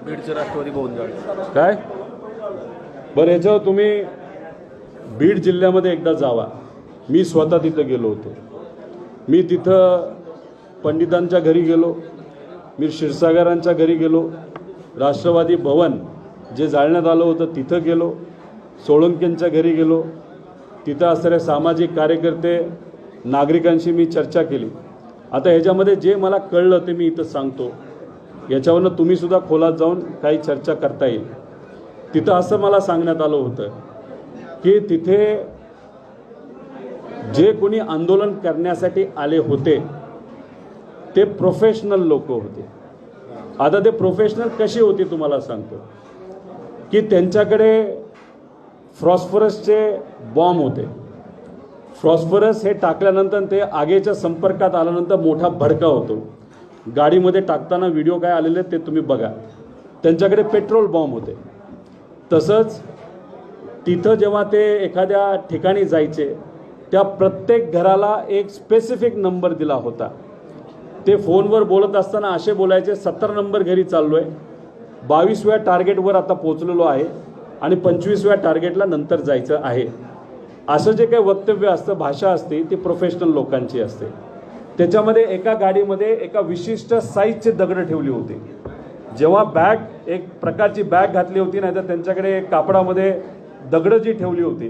बीडचे राष्ट्रवादी भवन जाळे काय बरं, याच्यावर तुम्ही बीड जिल्ह्यामध्ये एकदा जावा. मी स्वतः तिथं गेलो होतो. मी तिथं पंडितांच्या घरी गेलो, मी क्षीरसागरांच्या घरी गेलो, राष्ट्रवादी भवन जे जाळण्यात आलं होतं तिथं गेलो, सोळंकेंच्या घरी गेलो. तिथं असणारे सामाजिक कार्यकर्ते, नागरिकांशी मी चर्चा केली. आता ह्याच्यामध्ये जे मला कळलं ते मी इथं सांगतो. याच्यावरनं तुम्हीसुद्धा खोलात जाऊन काही चर्चा करता येईल. तिथं असं मला सांगण्यात आलं होतं की तिथे जे कोणी आंदोलन करण्यासाठी आले होते ते प्रोफेशनल लोक होते. आता ते प्रोफेशनल कशी होती तुम्हाला सांगतो की त्यांच्याकडे फॉस्फरसचे बॉम्ब होते. फॉस्फरस हे टाकल्यानंतर ते आगीच्या संपर्कात आल्यानंतर मोठा भडका होतो. गाडीमध्ये टाकताना व्हिडिओ काय आलेले ते तुम्ही बघा. त्यांच्याकडे पेट्रोल बॉम्ब होते. तसंच तिथं जेव्हा ते एखाद्या ठिकाणी जायचे त्या प्रत्येक घराला एक स्पेसिफिक नंबर दिला होता. ते फोनवर बोलत असताना असे बोलायचे, 70 नंबर घरी चाललो आहे, 22व्या टार्गेटवर आता पोचलेलो आहे आणि 25व्या टार्गेटला नंतर जायचं आहे. असं जे काही वक्तव्य असतं, भाषा असते, ती प्रोफेशनल लोकांची असते. त्याच्यामध्ये एका गाडीमध्ये एका विशिष्ट साईजचे दगड ठेवली होती. जेव्हा बॅग एक प्रकारची बॅग घातली होती, नाही तर त्यांच्याकडे कापडामध्ये दगडं जी ठेवली होती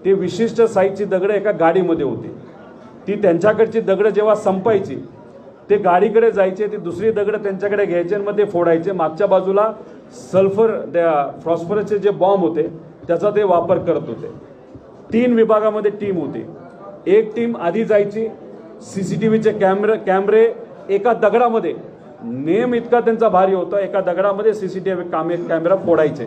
ती विशिष्ट साईजची दगडं एका गाडीमध्ये होती. ती त्यांच्याकडची दगडं जेव्हा संपायची ते गाडीकडे जायचे, ती दुसरी दगडं त्यांच्याकडे घ्यायचे आणि मग ते फोडायचे. मागच्या बाजूला सल्फर त्या फॉस्फरसचे जे बॉम्ब होते त्याचा ते वापर करत होते. 3 विभागामध्ये टीम होती. एक टीम आधी जायची, CCTVचे कॅमेरे एका दगडामध्ये, नेम इतका त्यांचा भारी होता, एका दगडामध्ये CCTV कॅमेरा फोडायचे.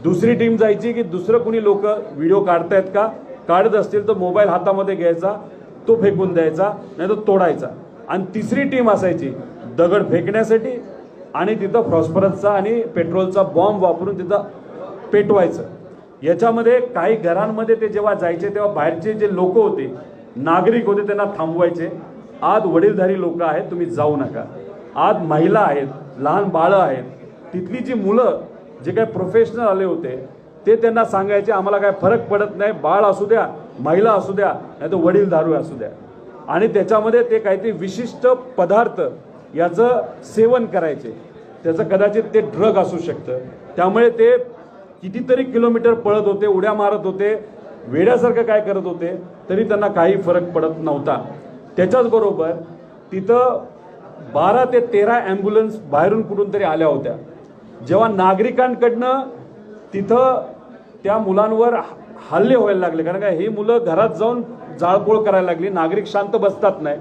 दुसरी टीम जायची की दुसरं कुणी लोक व्हिडिओ काढतायत का, काढत असतील तर मोबाईल हातामध्ये घ्यायचा, तो फेकून द्यायचा, नाही तर तोडायचा. आणि तिसरी टीम असायची दगड फेकण्यासाठी आणि तिथं फॉस्फरसचा आणि पेट्रोलचा बॉम्ब वापरून तिथं पेटवायचं. याच्यामध्ये काही घरांमध्ये ते जेव्हा जायचे तेव्हा बाहेरचे जे लोक होते, नागरिक होते, त्यांना थांबवायचे. आत वडीलधारी लोक आहेत, तुम्ही जाऊ नका. आत महिला आहेत, लहान बाळं आहेत. तिथली जी मुलं जे काही प्रोफेशनल आले होते ते त्यांना सांगायचे, आम्हाला काय फरक पडत नाही, बाळ असू द्या, महिला असू द्या, नाही तर वडीलधारू असू द्या. आणि त्याच्यामध्ये ते काहीतरी विशिष्ट पदार्थ याचं सेवन करायचे. त्याचं कदाचित ते ड्रग असू शकतं. त्यामुळे ते कितीतरी किलोमीटर पळत होते, उड्या मारत होते, वेड्यासारखं काय करत होते, तरी त्यांना काही फरक पडत नव्हता. त्याच्याचबरोबर तिथं 12 ते 13 ॲम्ब्युलन्स बाहेरून कुठून तरी आल्या होत्या. जेव्हा नागरिकांकडनं तिथं त्या मुलांवर हल्ले व्हायला लागले, कारण का ही मुलं घरात जाऊन जाळपोळ करायला लागली, नागरिक शांत बसतात नाही,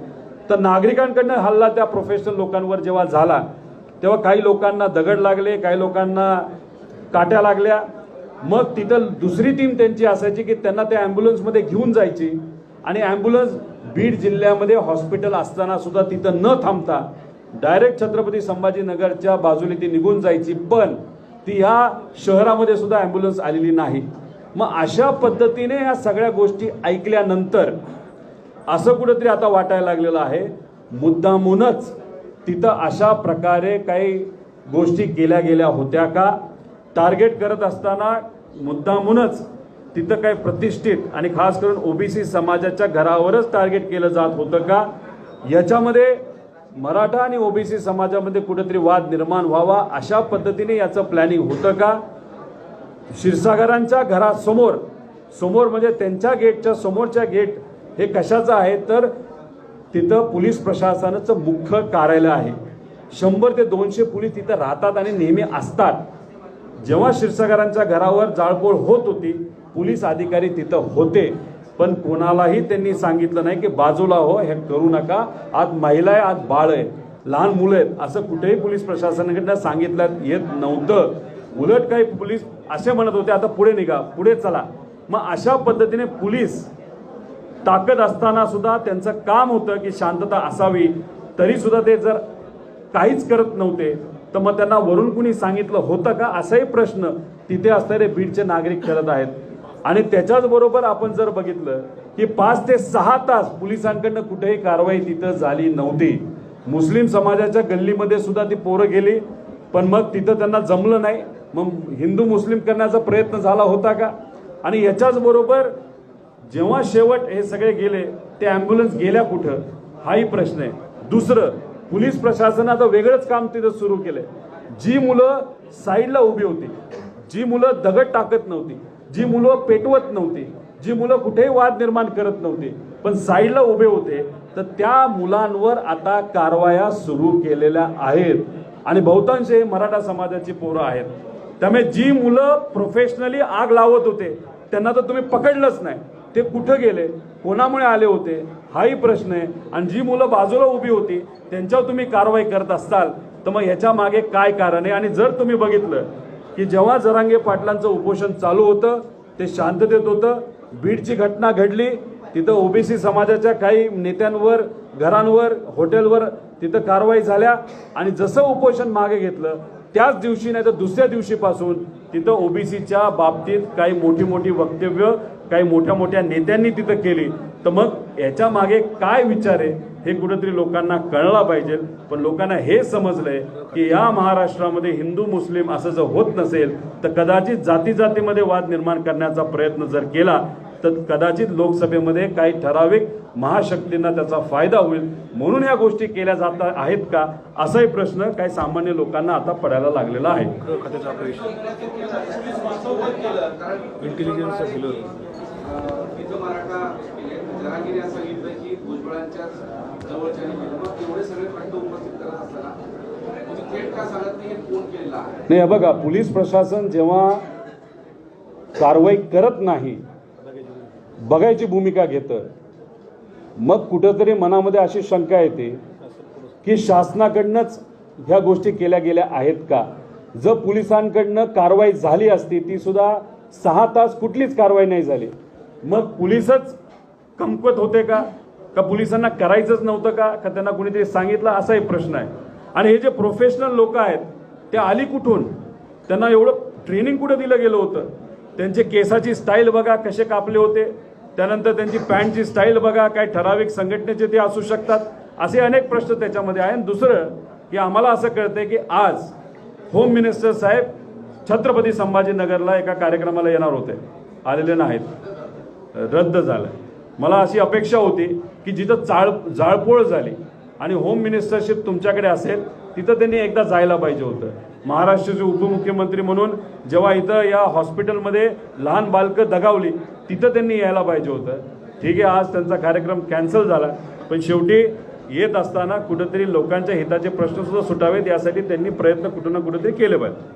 तर नागरिकांकडनं हल्ला त्या प्रोफेशनल लोकांवर जेव्हा झाला तेव्हा काही लोकांना दगड लागले, काही लोकांना काट्या लागल्या. मग तिथं दुसरी टीम त्यांची असायची की त्यांना त्या ॲम्ब्युलन्समध्ये घेऊन जायची आणि ॲम्ब्युलन्स बीड जिल्ह्यामध्ये हॉस्पिटल असताना सुद्धा तिथं न थांबता डायरेक्ट छत्रपती संभाजीनगरच्या बाजूने ती निघून जायची. पण ती ह्या शहरामध्ये सुद्धा ॲम्ब्युलन्स आलेली नाही. मग अशा पद्धतीने ह्या सगळ्या गोष्टी ऐकल्यानंतर असं कुठेतरी आता वाटायला लागलेलं आहे, मुद्दामूनच तिथं अशा प्रकारे काही गोष्टी केल्या गेल्या होत्या का, टार्गेट करत असताना मुद्दामूनच तिथं काही प्रतिष्ठित आणि खास करून OBC समाजाच्या घरावरच टार्गेट केलं जात होतं का, याच्यामध्ये मराठा आणि OBC समाजामध्ये कुठेतरी वाद निर्माण व्हावा अशा पद्धतीने याचं प्लॅनिंग होतं का. क्षीरसागरांच्या घरासमोर म्हणजे त्यांच्या गेटच्या समोरच्या गेट हे कशाचं आहे, तर तिथं पोलीस प्रशासनाचं मुख्य कार्यालय आहे. 100 ते 200 पोलीस तिथं राहतात आणि नेहमी असतात. जेव्हा क्षीरसागरांच्या घरावर जाळपोळ होत होती पोलीस अधिकारी तिथं होते, पण कोणालाही त्यांनी सांगितलं नाही की बाजूला हो, हे करू नका, आज महिला आहे, आज बाळ आहे, लहान मुलं आहेत, असं कुठेही पोलीस प्रशासनाकडनं सांगितलं येत नव्हतं. उलट काही पोलीस असे म्हणत होते, आता पुढे निघा, पुढे चला. मग अशा पद्धतीने पोलीस ताकद असताना सुद्धा त्यांचं काम होतं की शांतता असावी, तरी सुद्धा ते जर काहीच करत नव्हते तर मग त्यांना वरून कुणी सांगितलं होतं का, असाही प्रश्न तिथे असणारे बीडचे नागरिक करत आहेत. आणि त्याच्याच बरोबर आपण जर बघितलं की 5 ते 6 तास पोलिसांकडनं कुठेही कारवाई तिथं झाली नव्हती. मुस्लिम समाजाच्या गल्लीमध्ये सुद्धा ती पोरं गेली, पण मग तिथं त्यांना जमलं नाही, मग हिंदू मुस्लिम करण्याचा प्रयत्न झाला होता का? आणि याच्याच बरोबर जेव्हा शेवट हे सगळे गेले ते ॲम्ब्युलन्स गेल्या कुठं हाही प्रश्न आहे. दुसरं, पोलीस प्रशासनाचं वेगळंच काम तिथं सुरू केलंय. जी मुलं साईडला उभी होती, जी मुलं दगड टाकत नव्हती, जी मुलं पेटवत नव्हती, जी मुलं कुठेही वाद निर्माण करत नव्हती पण साईडला उभे होते, तर त्या मुलांवर आता कारवाया सुरू केलेल्या आहेत आणि बहुतांश हे मराठा समाजाची पोरं आहेत. त्यामुळे जी मुलं प्रोफेशनली आग लावत होते त्यांना तर तुम्ही पकडलंच नाही. ते कुठं गेले, कोणामुळे आले होते हाही प्रश्न आहे. आणि जी मुलं बाजूला उभी होती त्यांच्यावर तुम्ही कारवाई करत असताल तर मग ह्याच्या मागे काय कारण आहे? आणि जर तुम्ही बघितलं की जेव्हा जरांगे पाटलांचं उपोषण चालू होतं ते शांततेत होतं, बीडची घटना घडली, तिथं ओबीसी समाजाच्या काही नेत्यांवर, घरांवर, हॉटेलवर तिथं कारवाई झाल्या आणि जसं उपोषण मागे घेतलं त्याच दिवशी नाही तर दुसऱ्या दिवशीपासून तिथं ओबीसीच्या बाबतीत काही मोठी मोठी वक्तव्य काही मोठ्या मोठ्या नेत्यांनी तिथं केली. तर मग याच्या मागे काय विचार आहे हे कुठेतरी लोकांना कळलं पाहिजे. पण लोकांना हे समजलंय की या महाराष्ट्रामध्ये हिंदू मुस्लिम असं जर होत नसेल तर कदाचित जाती जातीमध्ये वाद निर्माण करण्याचा प्रयत्न जर केला तर कदाचित लोकसभेमध्ये काही ठराविक महाशक्तींना त्याचा फायदा होईल. म्हणून या गोष्टी केल्या जात आहेत का असाही प्रश्न काही सामान्य लोकांना आता पडायला लागलेला आहे. नाही बघा, पोलीस प्रशासन जेव्हा कारवाई करत नाही बघायची भूमिका घेतं मग कुठंतरी मनामध्ये अशी शंका येते की शासनाकडनंच ह्या गोष्टी केल्या गेल्या आहेत का? जर पोलिसांकडनं कारवाई झाली असती ती सुद्धा 6 तास कुठलीच कारवाई नाही झाली, मग पोलीसच कमकुवत होते का पोलिसांना करायचंच नव्हतं का त्यांना कुणीतरी सांगितलं असाही प्रश्न आहे. आणि हे जे प्रोफेशनल लोक आहेत ते आली कुठून, त्यांना एवढं ट्रेनिंग कुठं दिलं गेलं होतं? त्यांचे केसाची स्टाईल बघा कसे कापले होते, त्यानंतर त्यांची पॅन्टची स्टाईल बघा, काय ठराविक संघटनेचे ते असू शकतात, असे अनेक प्रश्न त्याच्यामध्ये आहे. दुसरं की आम्हाला असं कळतंय की आज होम मिनिस्टर साहेब छत्रपती संभाजीनगरला एका कार्यक्रमाला येणार होते, आलेले नाहीत, रद्द झालं. मला अशी अपेक्षा होती की जिथं जाळपोळ झाली आणि होम मिनिस्टरशिप तुमच्याकडे असेल तिथं त्यांनी एकदा जायला पाहिजे होतं. महाराष्ट्राचे उपमुख्यमंत्री म्हणून जेव्हा इथं या हॉस्पिटलमध्ये लहान बालकं दगावली तिथं त्यांनी यायला पाहिजे होतं. ठीक आहे, आज त्यांचा कार्यक्रम कॅन्सल झाला, पण शेवटी येत असताना कुठंतरी लोकांच्या हिताचे प्रश्न सुद्धा सुटावेत यासाठी त्यांनी प्रयत्न कुठं ना कुठंतरी केले पाहिजे.